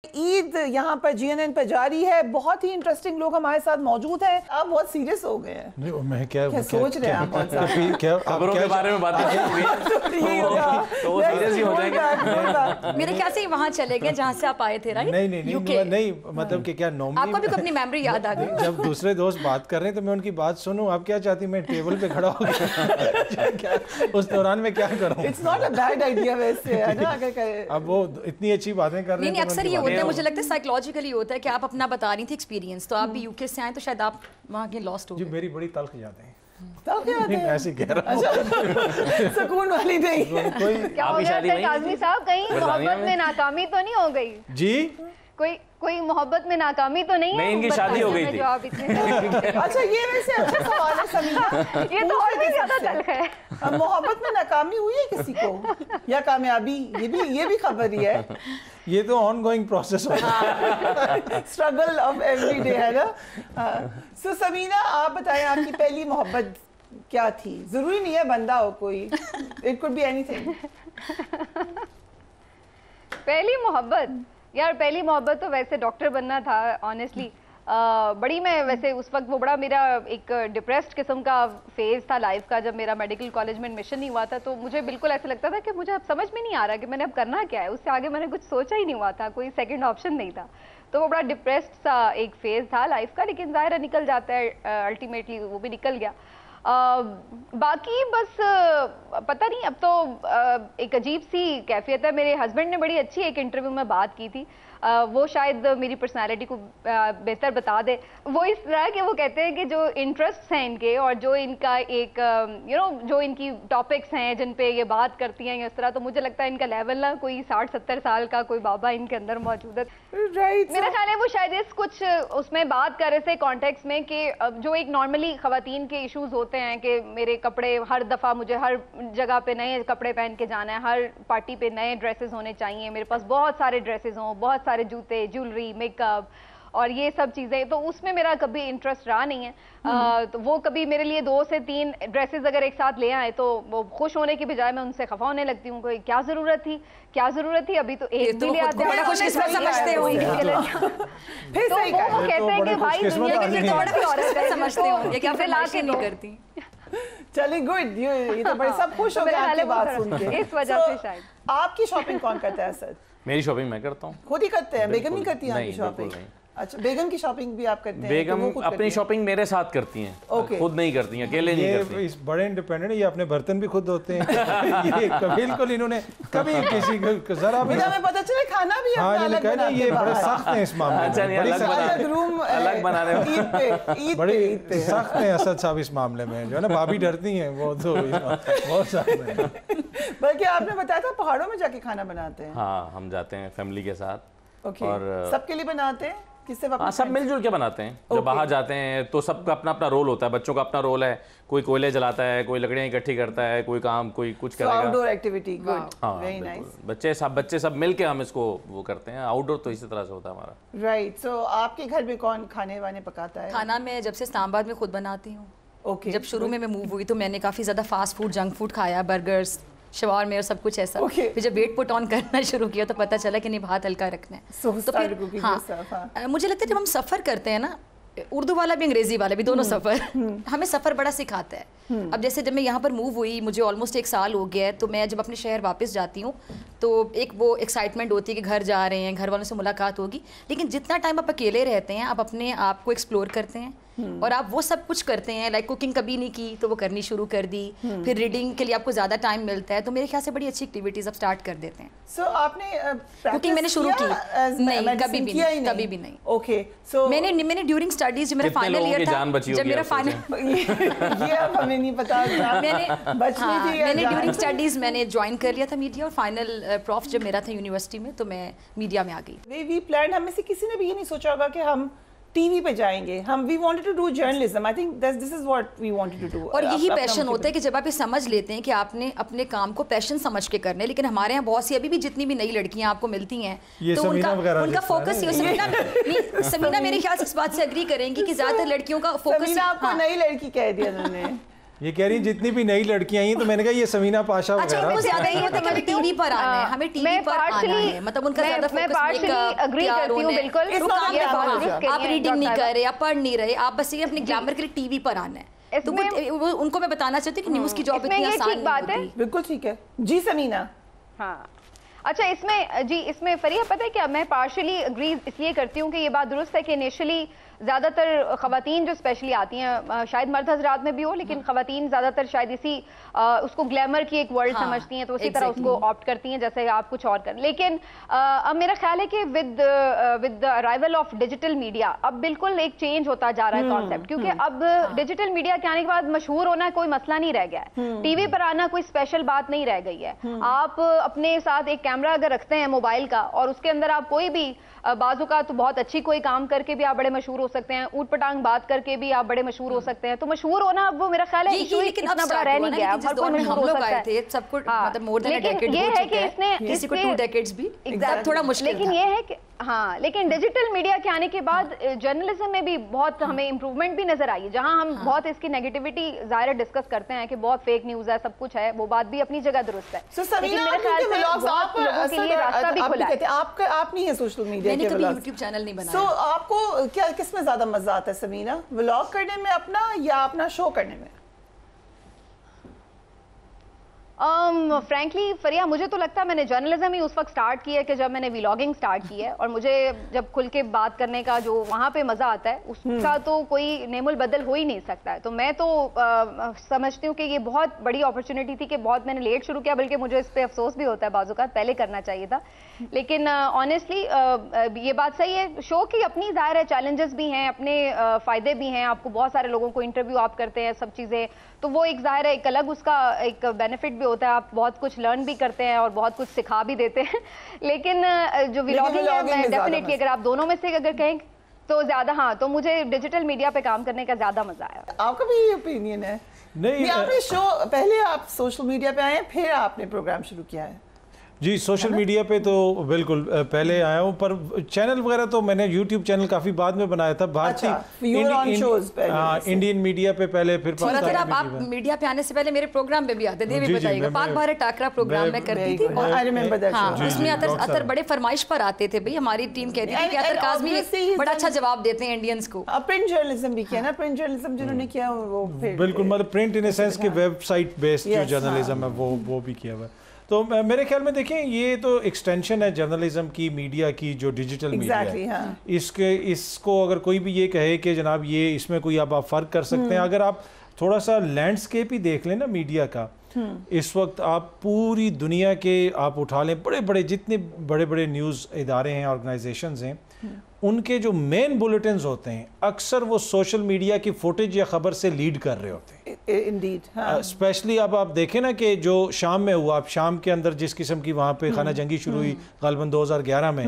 عید یہاں پر GNN پر جاری ہے. بہت ہی انٹرسٹنگ لوگ ہمارے ساتھ موجود ہیں. آپ بہت سیریس ہو گئے ہیں. میں کیا سوچ رہے ہیں آپ بہت زیادہ خبروں کے بارے میں باتیں چل رہی ہیں تو وہ سیریس ہی ہو جائیں گے. میرے خیال سے وہاں چلے گئے جہاں سے آپ آئے تھے. نہیں مطلب کہ کیا نارملی آپ کو بھی اپنی میموری یاد آ گئی. جب دوسرے دوست بات کر رہے ہیں تو میں ان کی بات سنوں. آپ کیا چاہتی میں ٹیبل پہ کھڑا ہو گیا اس دوران میں کیا کروں؟ It's not a bad idea ویسے ہے نا. اب وہ اتنی اچھی باتیں کر رہے ہیں. نہیں اکثر یہ ہوتا ہے, مجھے لگتا ہے سائیکولوجیکلی ہوتا ہے کہ آپ اپنا بتا رہی تھی ایکسپیرینس, تو آپ بھی UK سے آئیں تو شاید آپ وہاں کے لاسٹ ہو گئے. جی میری بڑی تلخ یادیں ہیں. ایسے کہہ رہا ہوں سکون والی نہیں. آپ کی شادی نہیں کاظمی صاحب کہیں محبت میں ناکامی تو نہیں ہو گئی؟ جی کوئی محبت میں ناکامی تو نہیں ہے؟ نہیں ان کی شادی ہو گئی تھی. اچھا یہ ویسے اچھا سوال ہے سمینا. یہ تو اور بھی زیادہ تلخ ہے. محبت میں ناکامی ہوئی ہے کسی کو یا کامیابی؟ یہ بھی خبر ہی ہے. یہ تو آن گوئنگ پروسیس ہوتا ہے, اسٹرگل آف ایوری ڈے ہے نا. سو سمینا آپ بتائیں آپ کی پہلی محبت کیا تھی؟ ضروری نہیں ہے بندہ ہو کوئی, it could be anything. پہلی محبت یار پہلی محبت تو ویسے ڈاکٹر بننا تھا آنیسٹلی. بڑی میں ویسے اس وقت وہ بڑا میرا ایک ڈپریسڈ قسم کا فیز تھا لائف کا. جب میرا میڈیکل کالج میں ایڈمیشن نہیں ہوا تھا تو مجھے بالکل ایسا لگتا تھا کہ مجھے اب سمجھ میں نہیں آ رہا کہ میں نے اب کرنا کیا ہے. اس سے آگے میں نے کچھ سوچا ہی نہیں ہوا تھا, کوئی سیکنڈ آپشن نہیں تھا. تو وہ بڑا ڈپریسڈ سا ایک فیز تھا لائف کا, لیکن ظاہر ہے نکل جاتا ہے الٹیمیٹلی, وہ بھی نکل گیا. باقی بس پتہ نہیں, اب تو ایک عجیب سی کیفیت ہے. میرے ہسبینڈ نے بڑی اچھی ایک انٹرویو میں بات کی تھی, وہ شاید میری پرسنالٹی کو بہتر بتا دے. وہ اس طرح کہ وہ کہتے ہیں کہ جو انٹرسٹس ہیں ان کے اور جو ان کا ایک جو ان کی ٹاپکس ہیں جن پہ یہ بات کرتی ہیں اس طرح, تو مجھے لگتا ہے ان کا لیول نا کوئی 60-70 سال کا کوئی بابا ان کے اندر موجود ہے. میرا خیال ہے وہ شاید کچھ اس میں بات کر رہے تھے کانٹیکس میں کہ جو ایک نارملی خواتین کے ایشوز ہوتے ہیں کہ میرے کپڑے ہر دفعہ مجھے ہر جگہ پہ نئے کپڑے پہن کے جانا ہے, ہر پارٹی پہ نئے ڈریسز ہونے چاہیے, میرے پاس بہت سارے ڈریسز ہوں, بہت سارے جوتے, جیولری, میک اپ اور یہ سب چیزیں. تو اس میں میرا کبھی انٹرسٹ رہا نہیں ہے. تو وہ کبھی میرے لیے 2 سے 3 ڈریسز اگر ایک ساتھ لے آئے تو وہ خوش ہونے کی بجائے میں ان سے خفا ہونے لگتی ہوں. کوئی کیا ضرورت تھی, ابھی تو ایک بھی لے آتے ہیں. خوش قسمت سمجھتے ہوں گے تو وہ کہتے ہیں کہ بھائی دنیا کی تو بڑی عورت ہے, سمجھتے ہوں گے کہ پھر لا کے نہیں کرتی. چلیں گڈ, یہ تو بڑے سب خوش ہو گئے آپ کی بات سن کے. اس وجہ سے شاید. آپ کی شاپنگ کون کرتا ہے سر؟ میری شاپنگ میں کرتا ہوں. خود ہی کرتے ہیں؟ بیگم نہیں کرتی آپ کی شاپنگ؟ اچھا بیگم کی شاپنگ بھی آپ کرتے ہیں؟ بیگم اپنی شاپنگ میرے ساتھ کرتی ہیں, خود نہیں کرتی ہیں, اکیلے نہیں کرتی. یہ بڑے انڈیپینڈنٹ, یہ اپنے برتن بھی خود دھوتے ہیں. یہ بالکل انہوں نے کبھی کسی کو ذرا بھی ہمیں پتہ چلے کھانا بھی اپنا الگ بناتے ہیں. یہ بڑے سخت ہیں اس معاملے میں, الگ بنانے میں بڑے سخت ہیں اسد صاحب اس معاملے میں. جو ہے نا بھابھی ڈرتی ہیں, وہ تو بہت سخت ہیں. بلکہ آپ نے بتایا تھا پہاڑوں میں جا کے کھانا بناتے ہیں. ہاں ہم جاتے ہیں فیملی کے ساتھ. اور سب کے لیے بناتے ہیں؟ ہاں سب مل جل کے بناتے ہیں. جب باہر جاتے ہیں تو سب کا اپنا اپنا رول ہوتا ہے. بچوں کا اپنا رول ہے, کوئی کوئلے جلاتا ہے, کوئی لکڑیاں اکٹھی کرتا ہے, کوئی کام کوئی کچھ کرے گا. آؤٹ ڈور ایکٹیویٹی, گڈ, ویری نائس. بچے سب مل کے ہم اس کو وہ کرتے ہیں. آؤٹ ڈور تو اسی طرح سے ہوتا ہے ہمارا. رائٹ. سو آپ کے گھر میں کون کھانے وانے پکاتا ہے؟ کھانا میں جب سے اسلام آباد میں خود بناتی ہوں. جب شروع میں موو ہوئی تو میں نے کافی زیادہ فاسٹ فوڈ, جنک فوڈ کھایا, برگرز, شوارمے اور سب کچھ ایسا. پھر جب ویٹ پٹ آن کرنا شروع کیا تو پتہ چلا کہ نہیں بات ہلکا رکھنا ہے. تو پھر ہاں مجھے لگتا ہے جب ہم سفر کرتے ہیں نا, اردو والا بھی انگریزی والا بھی, دونوں سفر ہمیں سفر بڑا سکھاتا ہے. اب جیسے جب میں یہاں پر موو ہوئی, مجھے آلموسٹ 1 سال ہو گیا ہے, تو میں جب اپنے شہر واپس جاتی ہوں تو ایک وہ ایکسائٹمنٹ ہوتی ہے کہ گھر جا رہے ہیں, گھر والوں سے ملاقات ہوگی. لیکن جتنا ٹائم آپ اکیلے رہتے ہیں آپ اپنے آپ کو ایکسپلور کرتے ہیں اور آپ وہ سب کچھ کرتے ہیں. لائک کوکنگ کبھی نہیں کی تو وہ کرنی شروع کر دی. پھر ریڈنگ کے لیے آپ کو زیادہ ٹائم ملتا ہے, تو میرے خیال سے بڑی اچھی ایکٹیویٹیز اب اسٹارٹ کر دیتے ہیں. سو آپ نے کوکنگ میں نے شروع کی نہیں, کبھی بھی نہیں. اوکے. سو میں نے ڈیورنگ اسٹڈیز, جب میرا فائنل ایئر تھا, جب میرا فائنل یہ اب ہمیں نہیں پتا, میں نے ڈیورنگ اسٹڈیز میں نے جوائن کر لیا تھا میڈیا, اور فائنل پروف جب میرا تھا یونیورسٹی میں تو میں میڈیا میں آ گئی. وی پلانڈ, ہم میں سے کسی نے بھی یہ نہیں سوچا ہوگا کہ ہم ٹی وی پہ جائیں گے. We wanted to do journalism. I think this is what we wanted to do. اور یہی پیشن ہوتا ہے کہ جب آپ یہ سمجھ لیتے ہیں کہ آپ نے اپنے کام کو پیشن سمجھ کے کرنا ہے. لیکن ہمارے یہاں بہت سی ابھی بھی جتنی بھی نئی لڑکیاں آپ کو ملتی ہیں تو ان کا فوکس یہ, سمینا میرے خیال سے اس بات سے اگری کریں گی کہ زیادہ تر لڑکیوں کا فوکس. آپ کو نئی لڑکی کہہ دیا انہوں نے. یہ کہہ رہی ہیں جتنی بھی نئی لڑکیاں آئی ہیں تو میں نے کہا یہ سمینہ پاشا اچھا ان کو زیادہ یہ ہوتا ہے کہ ہمیں ٹی وی پر آنا ہے, ہمیں ٹی وی پر آنا ہے, مطلب ان کا زیادہ فوکس آپ ریڈنگ نہیں کر رہے, آپ پڑھ نہیں رہے, آپ بس یہ اپنے گلیمر کے لیے ٹی وی پر آنا ہے. تو ان کو میں بتانا چاہتی ہوں کہ نیوز کی جاب اتنی آسان نہیں ہوتی. بالکل ٹھیک ہے جی سمینہ. ہاں اچھا اس میں فریحہ پتہ ہے کیا, میں پارشلی اگری اس لیے کرتی ہوں کہ یہ بات درست ہے کہ انیشلی زیادہ تر خواتین جو اسپیشلی آتی ہیں, شاید مرد حضرات میں بھی ہو, لیکن خواتین زیادہ تر شاید اسی اس کو گلیمر کی ایک ورلڈ سمجھتی ہیں, تو اسی طرح اس کو آپٹ کرتی ہیں جیسے آپ کچھ اور کر. لیکن اب میرا خیال ہے کہ with the arrival of digital media اب بالکل ایک چینج ہوتا جا رہا ہے کانسیپٹ, کیونکہ اب ڈیجیٹل میڈیا کے آنے کے بعد مشہور ہونا کوئی مسئلہ نہیں رہ گیا ہے, ٹی وی پر آنا کوئی اسپیشل بات نہیں رہ گئی ہے. آپ اپنے ساتھ ایک کیمرہ اگر رکھتے ہیں موبائل کا اور اس کے اندر آپ کوئی بھی بعض اوقات تو بہت اچھی کوئی کام کر کے بھی آپ بڑے مشہور ہو سکتے ہیں, اوٹ پٹانگ بات کر کے بھی آپ بڑے مشہور ہو سکتے ہیں. تو مشہور ہونا اب وہ میرا خیال ہے اتنا بڑا رہ نہیں گیا, ہر کوئی مشہور ہو سکتا ہے. سب کو مطلب مور دین اے ڈیکیڈ ہو چکا ہے, کسی کو 2 ڈیکیڈز بھی تھوڑا مشکل. لیکن یہ ہے کہ ہاں, لیکن ڈیجیٹل میڈیا کے آنے کے بعد جرنلزم میں بھی بہت ہمیں امپروومنٹ بھی نظر آئی ہے, جہاں ہم بہت اس کی نیگیٹیوٹی ظاہر ڈسکس کرتے ہیں کہ بہت فیک نیوز ہے, سب کچھ ہے, وہ بات بھی اپنی جگہ درست ہے. لیکن میرے خیال سے بہت لوگوں کے لیے راستہ بھی کھلا ہے. آپ نہیں ہے سوشل میڈیا کے کبھی یوٹیوب چینل نہیں بنایا. سو آپ کو کیا کس میں زیادہ مزہ آتا ہے سمینہ, ولاگ کرنے میں اپنا یا اپنا شو کرنے میں؟ فرینکلی فریحہ مجھے تو لگتا ہے میں نے جرنلزم ہی اس وقت سٹارٹ کی ہے کہ جب میں نے ولاگنگ سٹارٹ کی ہے, اور مجھے جب کھل کے بات کرنے کا جو وہاں پہ مزہ آتا ہے اس کا تو کوئی نیم البدل ہو ہی نہیں سکتا ہے. تو میں تو سمجھتی ہوں کہ یہ بہت بڑی اپرچونٹی تھی کہ بہت میں نے لیٹ شروع کیا, بلکہ مجھے اس پہ افسوس بھی ہوتا ہے بعض اوقات, پہلے کرنا چاہیے تھا. لیکن آنیسٹلی یہ بات صحیح ہے, شو کی اپنی ظاہر ہے چیلنجز بھی ہیں, اپنے فائدے بھی ہیں, آپ کو بہت سارے لوگوں کو انٹرویو آپ کرتے ہیں, سب چیزیں, تو وہ ایک ظاہر ہے ایک الگ اس کا ایک بینیفٹ بھی ہوتا ہے, آپ بہت کچھ لرن بھی کرتے ہیں اور بہت کچھ سکھا بھی دیتے ہیں. لیکن جو ولاگنگ ہے میں ڈیفینیٹلی اگر آپ دونوں میں سے اگر کہیں تو زیادہ ہاں, تو مجھے ڈیجیٹل میڈیا پہ کام کرنے کا زیادہ مزہ آیا. آپ کا بھی یہ اوپینین ہے؟ نہیں, آپ نے شو پہلے آپ سوشل میڈیا پہ آئے ہیں, پھر آپ نے پروگرام شروع کیا ہے؟ جی سوشل میڈیا پہ تو بالکل پہلے آیا ہوں, پر چینل وغیرہ تو میں نے یوٹیوب چینل کافی بعد میں بنایا تھا, بھارتی انڈین میڈیا پہ پہلے, پھر آپ میڈیا پہ آنے سے پہلے میرے پروگرام پہ بھی آتے تھے, بھی بتائیے گا, پاک بھارت ٹاکرا پروگرام میں کرتی تھی, اور اس میں اطہر بڑے فرمائش پر آتے تھے, بھائی ہماری ٹیم کہتی تھی کہ اطہر کاظمی بڑا اچھا جواب دیتے ہیں انڈینز کو. پرنٹ جرنلزم بھی کیا نا, پرنٹ جرنلزم جنہوں نے کیا وہ بالکل مطلب پرنٹ ان سینس کہ ویب سائٹ بیسڈ جو جرنلزم ہے وہ بھی کیا ہوا ہے. تو میرے خیال میں دیکھیں یہ تو ایکسٹینشن ہے جرنلزم کی, میڈیا کی, جو ڈیجیٹل میڈیا ہے. اس کو اگر کوئی بھی یہ کہے کہ جناب یہ اس میں کوئی اب آپ فرق کر سکتے ہیں, اگر آپ تھوڑا سا لینڈسکیپ ہی دیکھ لیں نا میڈیا کا, اس وقت آپ پوری دنیا کے آپ اٹھا لیں, بڑے بڑے جتنے بڑے بڑے نیوز ادارے ہیں, آرگنائزیشنز ہیں, ان کے جو مین بلیٹنز ہوتے ہیں اکثر وہ سوشل میڈیا کی فوٹیج یا خبر سے لیڈ کر رہے ہوتے ہیں. اسپیشلی اب آپ دیکھیں نا کہ جو شام میں ہوا, اب شام کے اندر جس قسم کی وہاں پہ خانہ جنگی شروع ہوئی غالباً 2011 میں,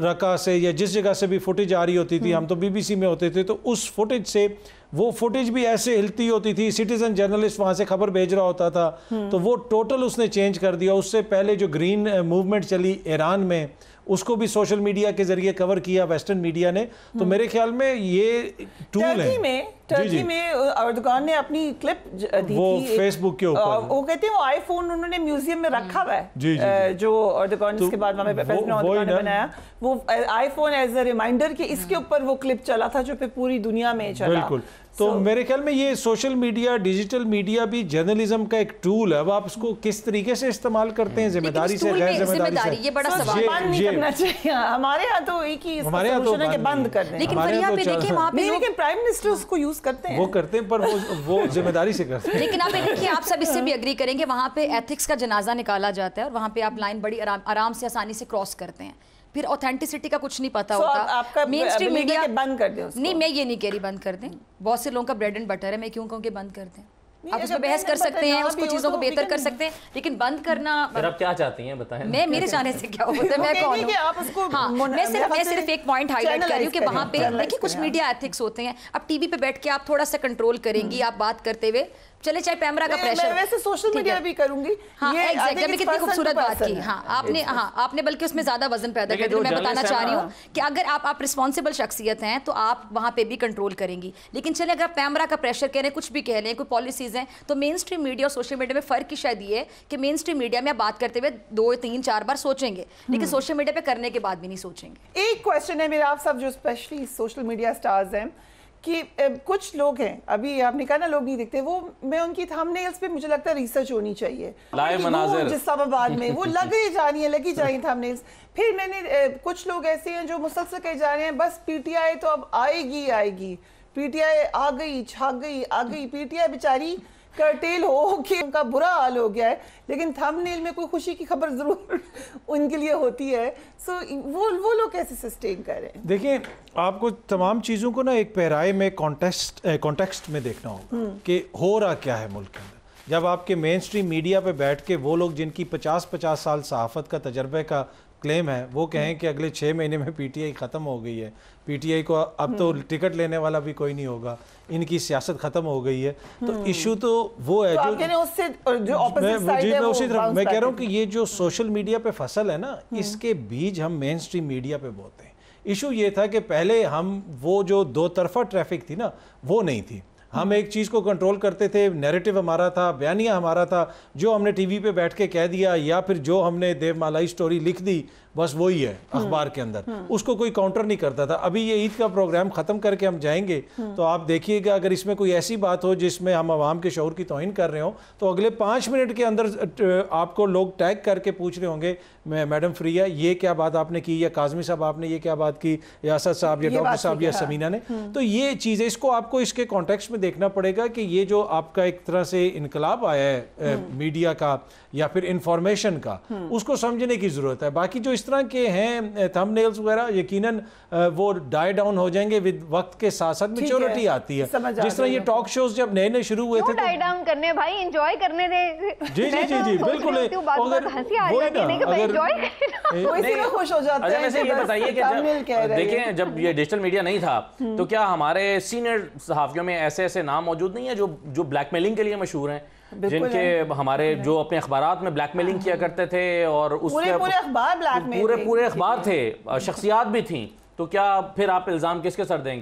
رقہ سے یا جس جگہ سے بھی فوٹیج آ رہی ہوتی تھی, ہم تو بی بی سی میں ہوتے تھے, تو اس فوٹیج سے وہ فوٹیج بھی ایسے ہلتی ہوتی تھی, سٹیزن جرنلسٹ وہاں سے خبر بھیج رہا ہوتا تھا, تو وہ ٹوٹل اس نے چینج کر دیا. اس سے پہلے جو گرین موومنٹ چلی ایران میں, اس کو بھی سوشل میڈیا کے ذریعے کور کیا ویسٹرن میڈیا نے. تو میرے خیال میں یہ ٹول ہے. ٹرکی میں اردوغان نے اپنی کلپ دی تھی, وہ فیس بک کے اوپر, وہ کہتے ہیں وہ آئی فون انہوں نے میوزیم میں رکھا ہوا ہے, جو اردوغان اس کے بعد وہاں پہ پریزیڈنٹ اردوغان نے بنایا, وہ آئی فون ایز اے ریمائنڈر کہ اس کے اوپر وہ کلپ چلا تھا جو پہ پوری دنیا میں چلا. بالکل. تو میرے خیال میں یہ سوشل میڈیا, ڈیجیٹل میڈیا بھی جرنلزم کا ایک ٹول ہے. اب آپ اس کو کس طریقے سے استعمال کرتے ہیں, ذمہ داری سے, غیر ذمہ داری سے, یہ بڑا سوال ہے. بند نہیں کرنا چاہیے. ہمارے ہاں تو ایک ہی سولوشن ہے کہ بند کر دیں. لیکن فریحہ پہ دیکھیں وہاں پہ, لیکن پرائم منسٹر اس کو یوز کرتے ہیں, وہ کرتے ہیں, پر وہ ذمہ داری سے کرتے ہیں. لیکن آپ دیکھیں, آپ سب اس سے بھی اگری کریں گے, وہاں پہ ایتھکس کا جنازہ نکالا جاتا ہے, اور وہاں پہ آپ لائن بڑی آرام سے آسانی سے کراس کرتے ہیں, پھر اوتھینٹسٹی کا کچھ نہیں پتا ہوتا. مین اسٹریم میڈیا بند کر دیں. نہیں, میں یہ نہیں کہہ رہی بند کر دیں, بہت سے لوگوں کا بریڈ اینڈ بٹر ہے, میں کیوں کہوں کہ بند کر دیں. آپ اس میں بحث کر سکتے ہیں, اس کو چیزوں کو بہتر کر سکتے ہیں, لیکن بند کرنا. پھر آپ کیا چاہتی ہیں بتائیں. میں میرے چاہنے سے کیا ہوتا ہے, میں کون ہوں. ہاں, میں صرف ایک پوائنٹ ہائی لائٹ کر رہی ہوں کہ وہاں پہ دیکھیں کچھ میڈیا ایتھکس ہوتے ہیں. اب ٹی وی پہ بیٹھ کے آپ تھوڑا سا کنٹرول کریں گی, آپ بات کرتے ہوئے چلے چاہے پیمرا کا پریشر، میں ویسے سوشل میڈیا بھی کروں گی. ہاں ایگزیکٹلی، کتنی خوبصورت بات کی. ہاں آپ نے بلکہ اس میں زیادہ وزن پیدا کر دیا. میں بتانا چاہ رہی ہوں کہ اگر آپ رسپانسبل شخصیت ہیں تو آپ وہاں پہ بھی کنٹرول کریں گی. لیکن چلے اگر آپ پیمرا کا پریشر کہہ رہے ہیں، کچھ بھی کہہ رہے ہیں، کوئی پالیسیز ہیں، تو مین اسٹریم میڈیا اور سوشل میڈیا میں فرق ہی شاید یہ ہے کہ مین اسٹریم میڈیا میں آپ بات کرتے ہوئے 2 3 4 بار سوچیں گے، لیکن سوشل میڈیا پہ کرنے کے بعد بھی نہیں سوچیں گے. ایک کوشچن ہے میرا آپ سب جو اسپیشلی سوشل میڈیا اسٹارز ہیں کہ کچھ لوگ ہیں، ابھی آپ نے کہا نا لوگ نہیں دیکھتے، وہ میں ان کی تھم نیلز پہ مجھے لگتا ہے ریسرچ ہونی چاہیے. لائیو مناظر جس آباد میں وہ لگی جا رہی تھم نیلز. پھر میں نے کچھ لوگ ایسے ہیں جو مسلسل کہے جا رہے ہیں بس پی ٹی آئی تو اب آئے گی، پی ٹی آئی آ گئی، چھا گئی. پی ٹی آئی بیچاری کرٹیل ہو کہ ان کا برا حال ہو گیا ہے، لیکن تھم نیل میں کوئی خوشی کی خبر ضرور ان کے لیے ہوتی ہے. سو وہ لوگ کیسے سسٹین کر رہے ہیں؟ دیکھیں آپ کو تمام چیزوں کو نا ایک پیرائے میں کانٹیکسٹ میں دیکھنا ہوگا کہ ہو رہا کیا ہے ملک کے اندر. جب آپ کے مین اسٹریم میڈیا پہ بیٹھ کے وہ لوگ جن کی 50 سال صحافت کا تجربے کا کلیم ہے وہ کہیں کہ اگلے 6 مہینے میں پی ٹی آئی ختم ہو گئی ہے، پی ٹی آئی کو اب تو ٹکٹ لینے والا بھی کوئی نہیں ہوگا، ان کی سیاست ختم ہو گئی ہے، تو ایشو تو وہ ہے میں کہہ رہا ہوں کہ یہ جو سوشل میڈیا پہ فصل ہے نا، اس کے بیج ہم مین اسٹریم میڈیا پہ بوتے ہیں. ایشو یہ تھا کہ پہلے ہم وہ جو 2 طرفہ ٹریفک تھی نا وہ نہیں تھی. ہم ایک چیز کو کنٹرول کرتے تھے، نیریٹو ہمارا تھا، بیانیہ ہمارا تھا، جو ہم نے ٹی وی پہ بیٹھ کے کہہ دیا یا پھر جو ہم نے دیو مالائی سٹوری لکھ دی بس وہی ہے اخبار کے اندر، اس کو کوئی کاؤنٹر نہیں کرتا تھا. ابھی یہ عید کا پروگرام ختم کر کے ہم جائیں گے تو آپ دیکھیے گا اگر اس میں کوئی ایسی بات ہو جس میں ہم عوام کے شعور کی توہین کر رہے ہوں تو اگلے 5 منٹ کے اندر آپ کو لوگ ٹیگ کر کے پوچھ رہے ہوں گے میڈم فریہ یہ کیا بات آپ نے کی، یا کاظمی صاحب آپ نے یہ کیا بات کی، یا اسد صاحب یا ڈاکٹر صاحب یا سمینہ نے. تو یہ چیزیں اس کو آپ کو اس کے کانٹیکسٹ میں دیکھنا پڑے گا کہ یہ جو آپ کا ایک طرح سے انقلاب آیا ہے میڈیا کا یا پھر انفارمیشن کا، اس کو سمجھنے کی ضرورت ہے. باقی جو اس طرح کے ہیں تھم نیلز وغیرہ یقیناً وہ ڈائی ڈاؤن ہو جائیں گے ود وقت کے ساتھ ساتھ میچورٹی آتی ہے. جس طرح یہ ٹاک شوز جب نئے شروع ہوئے تھے ڈائی ڈاؤن کرنے بھائی انجوائے کرنے دے. جی بالکل. خوش ہو جاتے ہیں. ویسے یہ بتائیے کہ دیکھیں جب یہ ڈیجیٹل میڈیا نہیں تھا تو کیا ہمارے سینئر صحافیوں میں ایسے نام موجود نہیں ہیں جو بلیک میلنگ کے لیے مشہور ہیں، جن کے ہمارے جو اپنے اخبارات میں بلیک میلنگ کیا کرتے تھے اور اس پورے اخبار تھے، شخصیات بھی تھیں، تو کیا پھر آپ الزام کس کے سر دیں گے؟